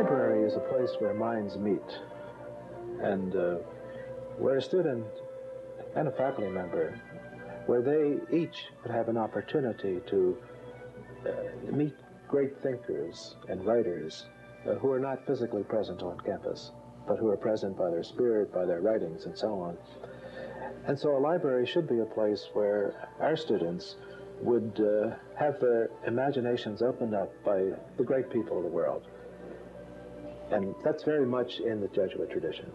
library is a place where minds meet, and where a student and a faculty member, where they each would have an opportunity to meet great thinkers and writers who are not physically present on campus, but who are present by their spirit, by their writings, and so on. And so a library should be a place where our students would have their imaginations opened up by the great people of the world. And that's very much in the Jesuit tradition.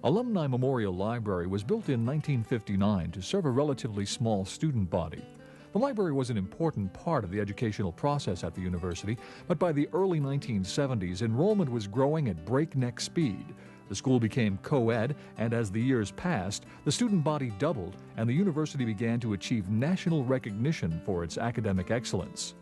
Alumni Memorial Library was built in 1959 to serve a relatively small student body. The library was an important part of the educational process at the university, but by the early 1970s, enrollment was growing at breakneck speed. The school became co-ed, and as the years passed, the student body doubled, and the university began to achieve national recognition for its academic excellence.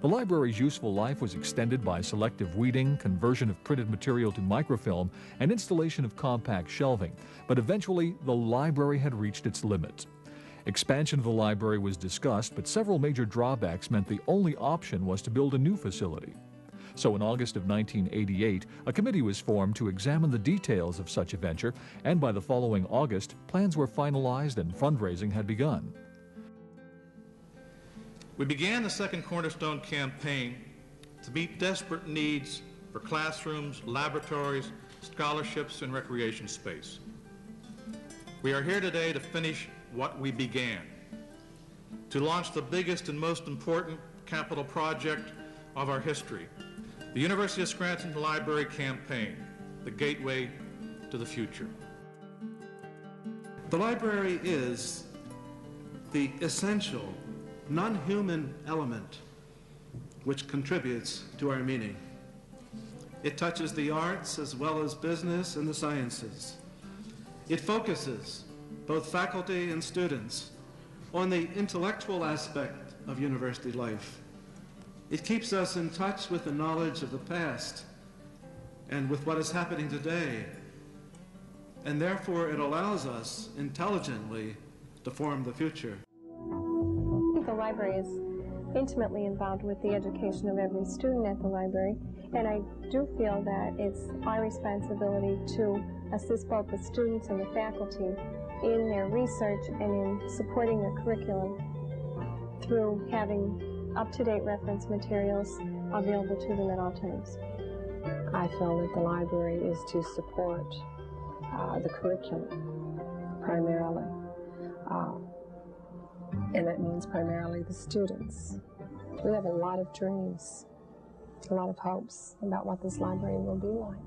The library's useful life was extended by selective weeding, conversion of printed material to microfilm, and installation of compact shelving, but eventually the library had reached its limit. Expansion of the library was discussed, but several major drawbacks meant the only option was to build a new facility. So in August of 1988, a committee was formed to examine the details of such a venture, and by the following August, plans were finalized and fundraising had begun. We began the second Cornerstone campaign to meet desperate needs for classrooms, laboratories, scholarships, and recreation space. We are here today to finish what we began, to launch the biggest and most important capital project of our history, the University of Scranton Library Campaign, the gateway to the future. The library is the essential, non-human element which contributes to our meaning. It touches the arts as well as business and the sciences. It focuses both faculty and students on the intellectual aspect of university life. It keeps us in touch with the knowledge of the past and with what is happening today, and therefore it allows us intelligently to form the future. The library is intimately involved with the education of every student at the library, and I do feel that it's our responsibility to assist both the students and the faculty in their research and in supporting their curriculum through having up-to-date reference materials available to them at all times. I feel that the library is to support the curriculum primarily, and that means primarily the students. We have a lot of dreams, a lot of hopes about what this library will be like.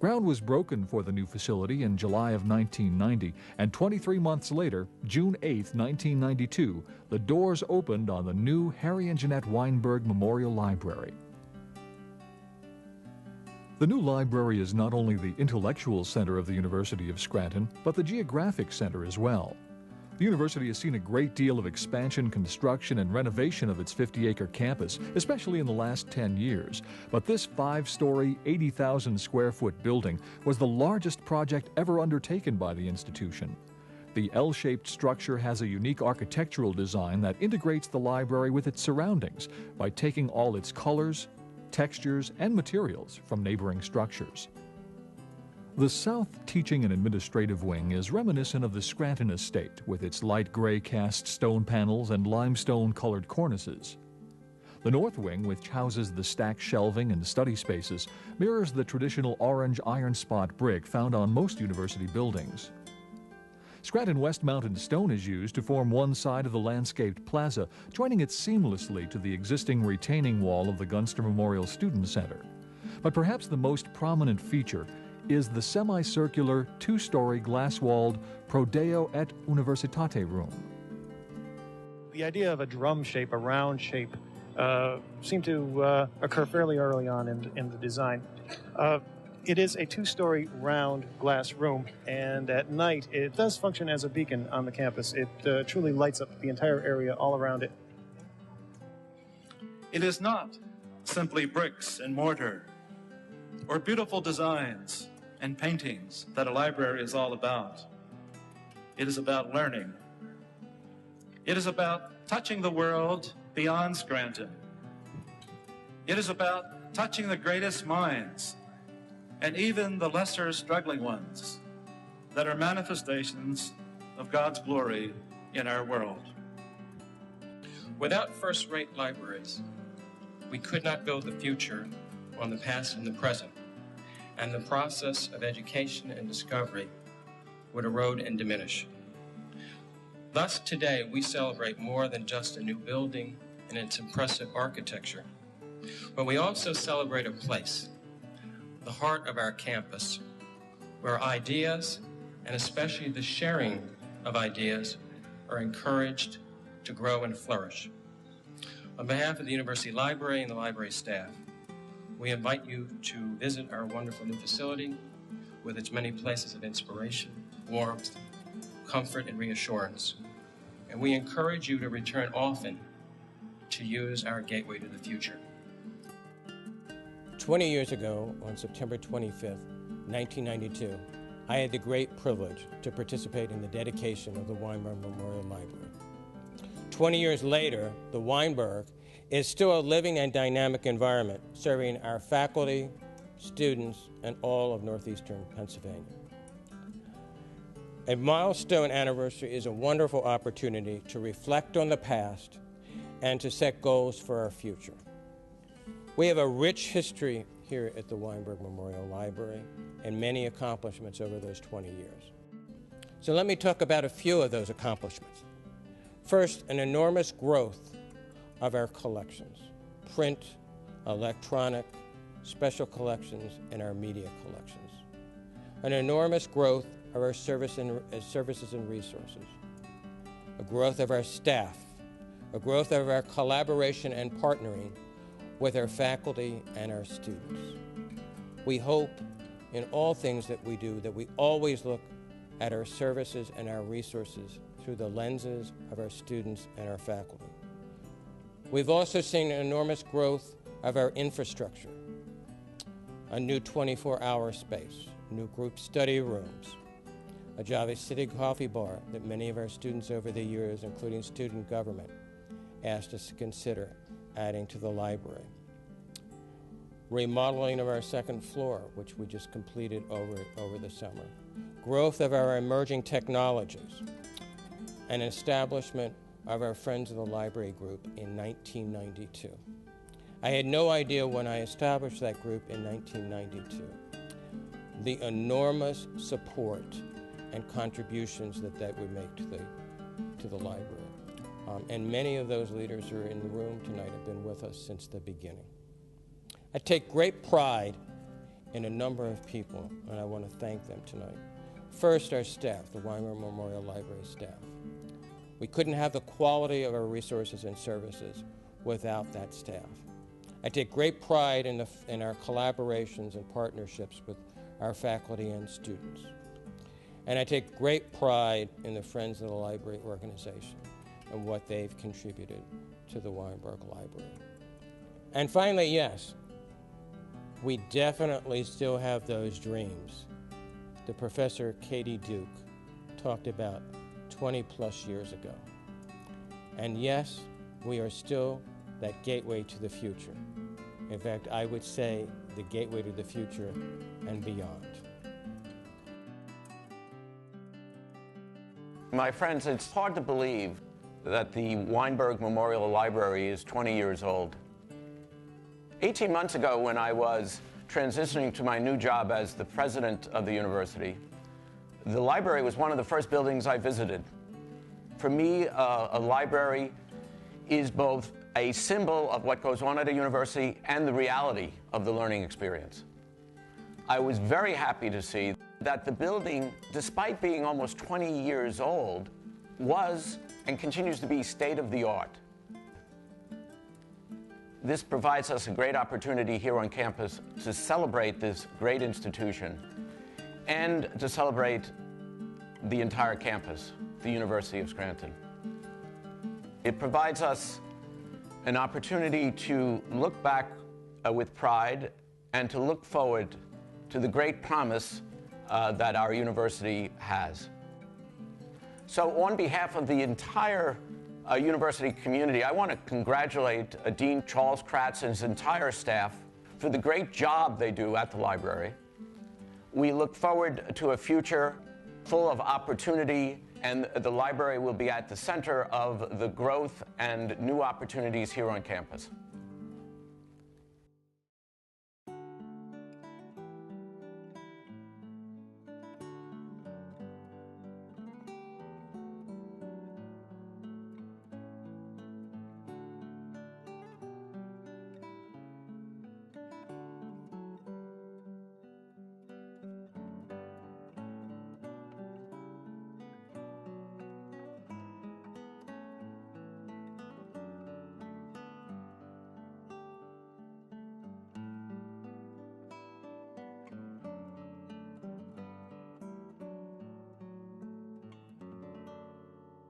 Ground was broken for the new facility in July of 1990, and 23 months later, June 8, 1992, the doors opened on the new Harry and Jeanette Weinberg Memorial Library. The new library is not only the intellectual center of the University of Scranton, but the geographic center as well. The university has seen a great deal of expansion, construction, and renovation of its 50-acre campus, especially in the last 10 years. But this 5-story, 80,000-square-foot building was the largest project ever undertaken by the institution. The L-shaped structure has a unique architectural design that integrates the library with its surroundings by taking all its colors, textures, and materials from neighboring structures. The South Teaching and Administrative Wing is reminiscent of the Scranton Estate with its light gray cast stone panels and limestone-colored cornices. The North Wing, which houses the stacked shelving and study spaces, mirrors the traditional orange iron spot brick found on most university buildings. Scranton West Mountain stone is used to form one side of the landscaped plaza, joining it seamlessly to the existing retaining wall of the Gunster Memorial Student Center. But perhaps the most prominent feature is the semicircular, 2-story, glass-walled Prodeo et Universitate room. The idea of a drum shape, a round shape, seemed to occur fairly early on in the design. It is a 2-story round glass room, and at night it does function as a beacon on the campus. It truly lights up the entire area all around it. It is not simply bricks and mortar or beautiful designs and paintings that a library is all about. It is about learning. It is about touching the world beyond Scranton. It is about touching the greatest minds and even the lesser struggling ones that are manifestations of God's glory in our world. Without first-rate libraries, we could not build the future on the past and the present, and the process of education and discovery would erode and diminish. Thus, today, we celebrate more than just a new building and its impressive architecture, but we also celebrate a place, the heart of our campus, where ideas, and especially the sharing of ideas, are encouraged to grow and flourish. On behalf of the University Library and the library staff, we invite you to visit our wonderful new facility with its many places of inspiration, warmth, comfort, and reassurance. And we encourage you to return often to use our gateway to the future. 20 years ago, on September 25th, 1992, I had the great privilege to participate in the dedication of the Weinberg Memorial Library. 20 years later, the Weinberg is still a living and dynamic environment, serving our faculty, students, and all of northeastern Pennsylvania. A milestone anniversary is a wonderful opportunity to reflect on the past and to set goals for our future. We have a rich history here at the Weinberg Memorial Library and many accomplishments over those 20 years. So let me talk about a few of those accomplishments. First, an enormous growth of our collections, print, electronic, special collections, and our media collections. An enormous growth of our services and resources. A growth of our staff, a growth of our collaboration and partnering with our faculty and our students. We hope in all things that we do that we always look at our services and our resources through the lenses of our students and our faculty. We've also seen an enormous growth of our infrastructure, a new 24-hour space, new group study rooms, a Java City coffee bar that many of our students over the years, including student government, asked us to consider adding to the library. Remodeling of our second floor, which we just completed over the summer. Growth of our emerging technologies, and establishment of our Friends of the Library group in 1992. I had no idea when I established that group in 1992 the enormous support and contributions that would make to the library. And many of those leaders who are in the room tonight have been with us since the beginning. I take great pride in a number of people, and I want to thank them tonight. First, our staff, the Weinberg Memorial Library staff. We couldn't have the quality of our resources and services without that staff. I take great pride in our collaborations and partnerships with our faculty and students. And I take great pride in the Friends of the Library organization and what they've contributed to the Weinberg Library. And finally, yes, we definitely still have those dreams that Professor Katie Duke talked about 20 plus years ago. And yes, we are still that gateway to the future. In fact, I would say the gateway to the future and beyond. My friends, it's hard to believe that the Weinberg Memorial Library is 20 years old. 18 months ago, when I was transitioning to my new job as the president of the university, the library was one of the first buildings I visited. For me, a library is both a symbol of what goes on at a university and the reality of the learning experience. I was very happy to see that the building, despite being almost 20 years old, was and continues to be state-of-the-art. This provides us a great opportunity here on campus to celebrate this great institution and to celebrate the entire campus, the University of Scranton. It provides us an opportunity to look back with pride and to look forward to the great promise that our university has. So on behalf of the entire university community, I want to congratulate Dean Charles Kratz and his entire staff for the great job they do at the library. We look forward to a future full of opportunity, and the library will be at the center of the growth and new opportunities here on campus.